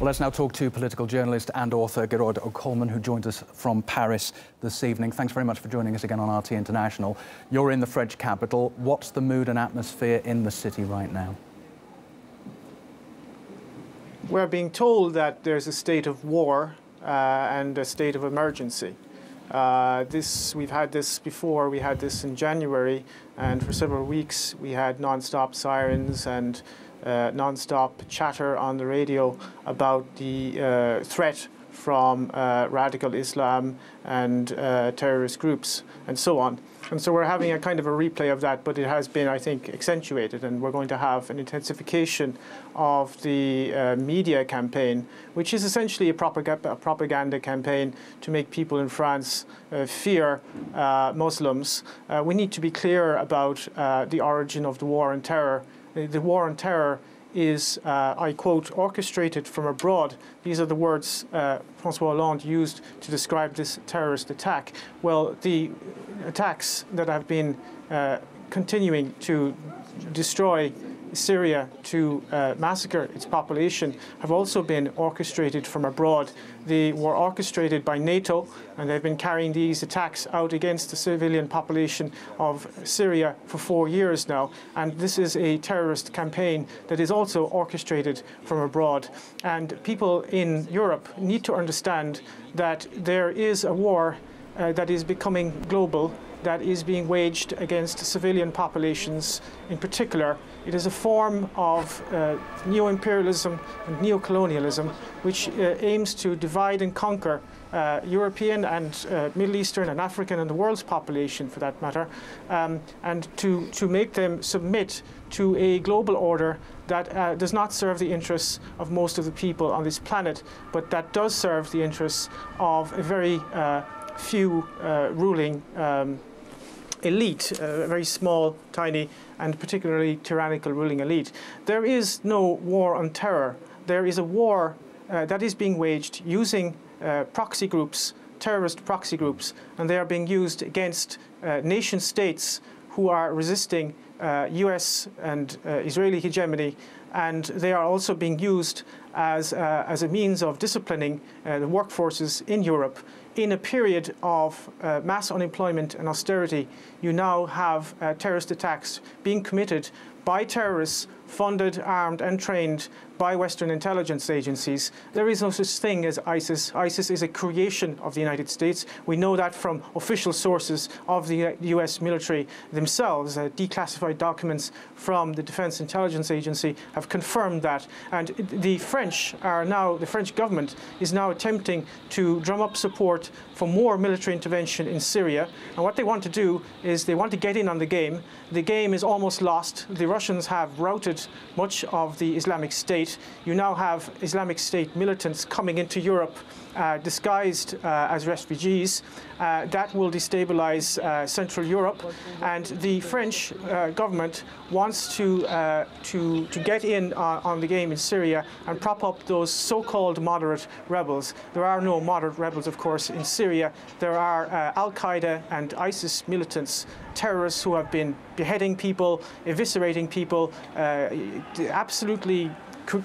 Well, let's now talk to political journalist and author Gearoid O'Colmain, who joins us from Paris this evening. Thanks very much for joining us again on RT International. You're in the French capital. What's the mood and atmosphere in the city right now? We're being told that there's a state of war and a state of emergency. We've had this before. We had this in January, and for several weeks we had non-stop sirens and non-stop chatter on the radio about the threat from radical Islam and terrorist groups and so on. And so we're having a kind of a replay of that, but it has been, I think, accentuated, and we're going to have an intensification of the media campaign, which is essentially a propaganda campaign to make people in France fear Muslims. We need to be clear about the origin of the war on terror. The war on terror is, I quote, orchestrated from abroad. These are the words François Hollande used to describe this terrorist attack. Well, the attacks that have been continuing to destroy Syria, to massacre its population, have also been orchestrated from abroad. They were orchestrated by NATO, and they've been carrying these attacks out against the civilian population of Syria for 4 years now. And this is a terrorist campaign that is also orchestrated from abroad. And people in Europe need to understand that there is a war that is becoming global, that is being waged against civilian populations in particular. It is a form of neo-imperialism and neo-colonialism which aims to divide and conquer European and Middle Eastern and African and the world's population, for that matter, and to make them submit to a global order that does not serve the interests of most of the people on this planet, but that does serve the interests of a very few ruling elite, a very small, tiny, and particularly tyrannical ruling elite. There is no war on terror. There is a war that is being waged using proxy groups, terrorist proxy groups, and they are being used against nation states who are resisting US and Israeli hegemony, and they are also being used as a means of disciplining the workforces in Europe. In a period of mass unemployment and austerity, you now have terrorist attacks being committed by terrorists funded, armed and trained by Western intelligence agencies. There is no such thing as ISIS. ISIS is a creation of the United States. We know that from official sources of the US military themselves. Declassified documents from the Defense Intelligence Agency have confirmed that. And the French government is now attempting to drum up support for more military intervention in Syria. And what they want to do is they want to get in on the game. The game is almost lost. The Russians have routed much of the Islamic State. You now have Islamic State militants coming into Europe disguised as refugees. That will destabilize Central Europe, and the French government wants to get in on the game in Syria and prop up those so-called moderate rebels. There are no moderate rebels, of course, in Syria. There are al-Qaeda and ISIS militants, terrorists who have been beheading people, eviscerating people, absolutely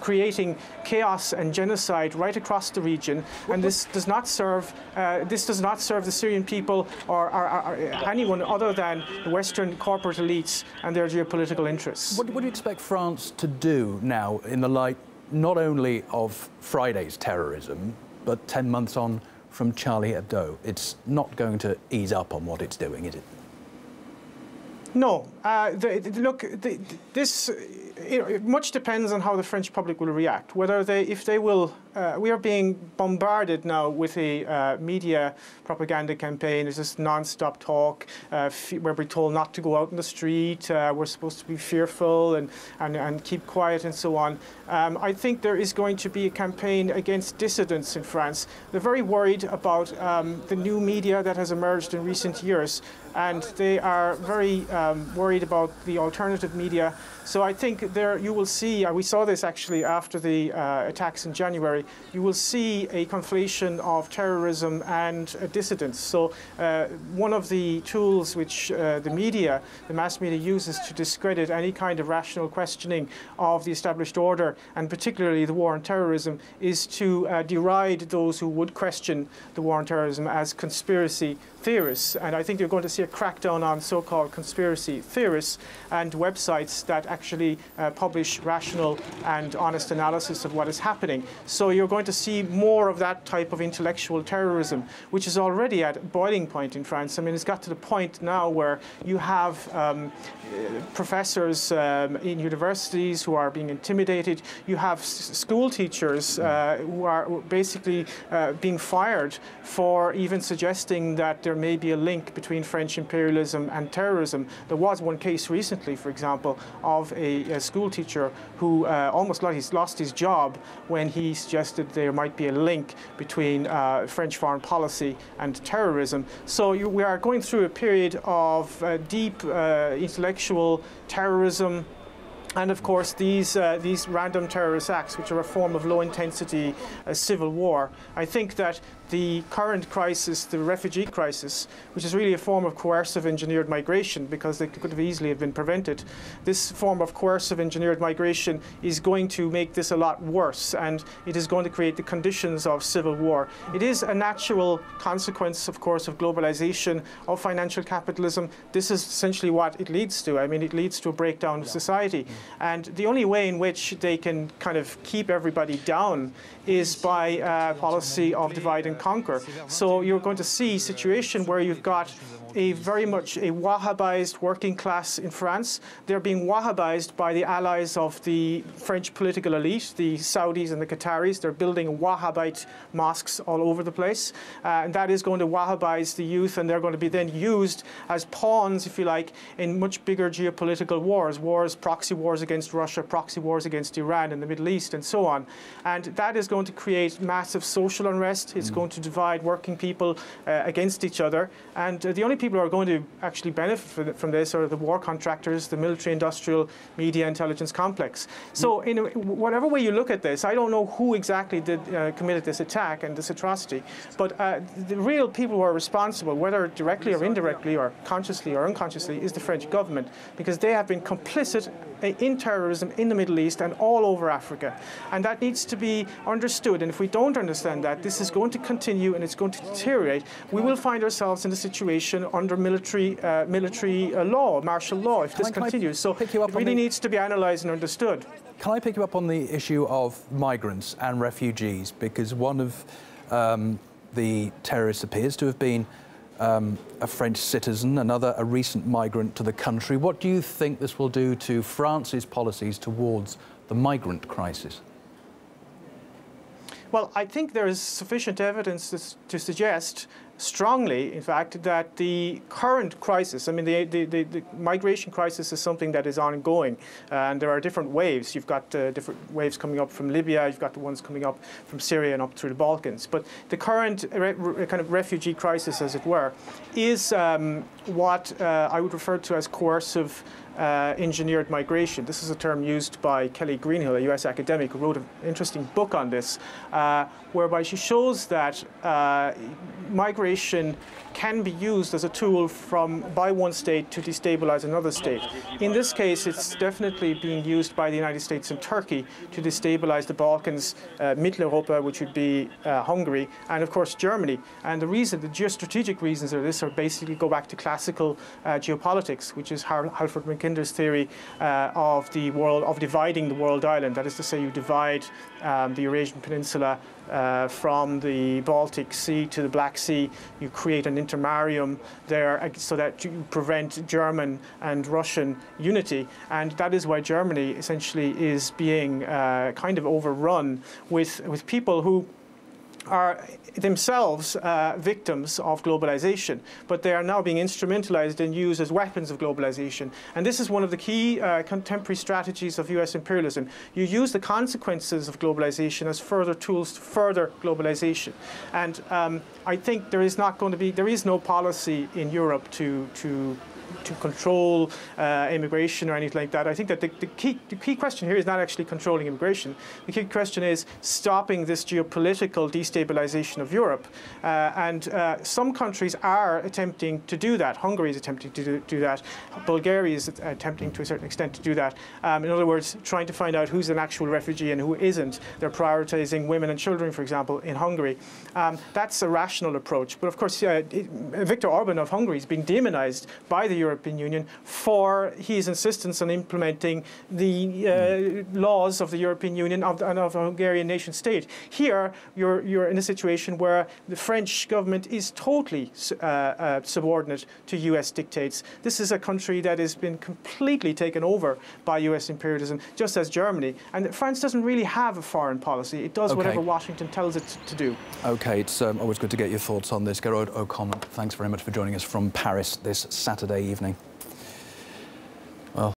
creating chaos and genocide right across the region, and this does not serve the Syrian people or anyone other than the Western corporate elites and their geopolitical interests. What do you expect France to do now in the light not only of Friday's terrorism, but 10 months on from Charlie Hebdo? It's not going to ease up on what it's doing, is it? No. Much depends on how the French public will react. If they will, we are being bombarded now with a media propaganda campaign. There's this non-stop talk where we're told not to go out in the street. We're supposed to be fearful and keep quiet and so on. I think there is going to be a campaign against dissidents in France. They're very worried about the new media that has emerged in recent years, and they are very worried about the alternative media. So I think there you will see, we saw this actually after the attacks in January, you will see a conflation of terrorism and dissidents. So one of the tools which the mass media uses to discredit any kind of rational questioning of the established order, and particularly the war on terrorism, is to deride those who would question the war on terrorism as conspiracy theorists. And I think you're going to see a crackdown on so-called conspiracy theorists and websites that actually publish rational and honest analysis of what is happening. So you're going to see more of that type of intellectual terrorism, which is already at boiling point in France. I mean, it's got to the point now where you have professors in universities who are being intimidated. You have school teachers who are basically being fired for even suggesting that there may be a link between French imperialism and terrorism. There was one case recently, for example, of a school teacher who almost lost his job when he suggested there might be a link between French foreign policy and terrorism. So we are going through a period of deep intellectual terrorism. And of course, these random terrorist acts, which are a form of low-intensity civil war. I think that the current crisis, the refugee crisis, which is really a form of coercive engineered migration, because it could have easily have been prevented, this form of coercive engineered migration is going to make this a lot worse, and it is going to create the conditions of civil war. It is a natural consequence, of course, of globalization, of financial capitalism. This is essentially what it leads to. I mean, it leads to a breakdown of society. And the only way in which they can kind of keep everybody down is by a policy of divide and conquer. So you're going to see a situation where you've got very much a Wahhabized working class in France. They're being Wahhabized by the allies of the French political elite, the Saudis and the Qataris. They're building Wahhabite mosques all over the place. And that is going to Wahhabize the youth, and they're going to be then used as pawns, if you like, in much bigger geopolitical wars, proxy wars against Russia, proxy wars against Iran in the Middle East, and so on. And that is going to create massive social unrest. It's going to divide working people against each other. And the only people who are going to actually benefit from this are the war contractors, the military-industrial media intelligence complex. So in whatever way you look at this, I don't know who exactly committed this attack and this atrocity, but the real people who are responsible, whether directly or indirectly or consciously or unconsciously, is the French government, because they have been complicit in terrorism in the Middle East and all over Africa. And that needs to be understood. And if we don't understand that, this is going to continue and it's going to deteriorate. We will find ourselves in a situation under military law, martial law, if this continues. So it really needs to be analysed and understood. Can I pick you up on the issue of migrants and refugees? Because one of the terrorists appears to have been a French citizen, another a recent migrant to the country. What do you think this will do to France's policies towards the migrant crisis? Well, I think there is sufficient evidence to suggest strongly, in fact, that the current crisis, I mean, the migration crisis is something that is ongoing, and there are different waves. You've got different waves coming up from Libya, you've got the ones coming up from Syria and up through the Balkans. But the current kind of refugee crisis, as it were, is what I would refer to as coercive engineered migration. This is a term used by Kelly Greenhill, a US academic, who wrote an interesting book on this, whereby she shows that migration can be used as a tool by one state to destabilize another state. In this case, it's definitely being used by the United States and Turkey to destabilize the Balkans, Mitteleuropa, which would be Hungary, and of course Germany. And the geostrategic reasons of this are basically go back to classical geopolitics, which is Halford Mackinder's theory of dividing the world island. That is to say, you divide the Eurasian Peninsula from the Baltic Sea to the Black Sea. You create an intermarium there so that you prevent German and Russian unity. And that is why Germany essentially is being kind of overrun with people who are themselves victims of globalization, but they are now being instrumentalized and used as weapons of globalization. And this is one of the key contemporary strategies of US imperialism. You use the consequences of globalization as further tools to further globalization. And I think there is no policy in Europe to to control immigration or anything like that. I think that the key question here is not actually controlling immigration. The key question is stopping this geopolitical destabilization of Europe. And some countries are attempting to do that. Hungary is attempting to do that. Bulgaria is attempting to a certain extent to do that. In other words, trying to find out who's an actual refugee and who isn't. They're prioritizing women and children, for example, in Hungary. That's a rational approach. But of course, Viktor Orban of Hungary is being demonized by the European Union for his insistence on implementing the laws of the European Union and of a Hungarian nation state. Here, you're in a situation where the French government is totally subordinate to US dictates. This is a country that has been completely taken over by US imperialism, just as Germany. And France doesn't really have a foreign policy. It does whatever Washington tells it to do. OK, it's always good to get your thoughts on this. Gearoid O'Colmain, thanks very much for joining us from Paris this Saturday evening.